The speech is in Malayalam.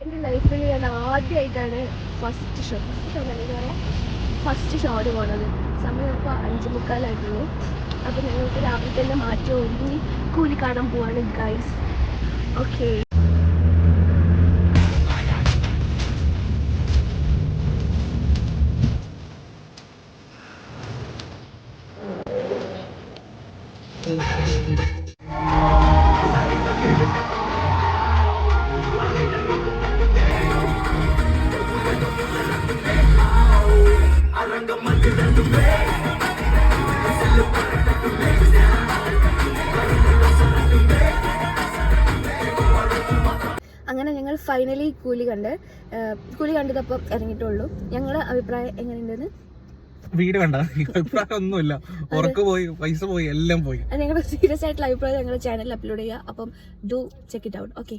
എൻ്റെ ലൈഫിൽ ഞാൻ ആദ്യമായിട്ടാണ് ഫസ്റ്റ് ഷോന് പോണത്. സമയം ഇപ്പോൾ 5:45 അപ്പോൾ ഞങ്ങൾക്ക് രാവിലെ തന്നെ മാറ്റി ഒരുങ്ങി കൂലി കാണാൻ പോവാണ് ഗൈസ്. ഓക്കെ, അങ്ങനെ ഞങ്ങൾ ഫൈനലി കൂലി കണ്ടതപ്പം ഇറങ്ങിയിട്ടുള്ളൂ. ഞങ്ങളുടെ അഭിപ്രായം എങ്ങനെയുണ്ടെന്ന് വീട് കണ്ട അഭിപ്രായം ഒന്നുമില്ല. ഉറക്ക് പോയി, പൈസ പോയി, എല്ലാം പോയി. ഞങ്ങളുടെ സീരിയസ് ആയിട്ടുള്ള അഭിപ്രായം ഞങ്ങളുടെ ചാനലിൽ അപ്ലോഡ് ചെയ്യുക. അപ്പം do check it out. Okay.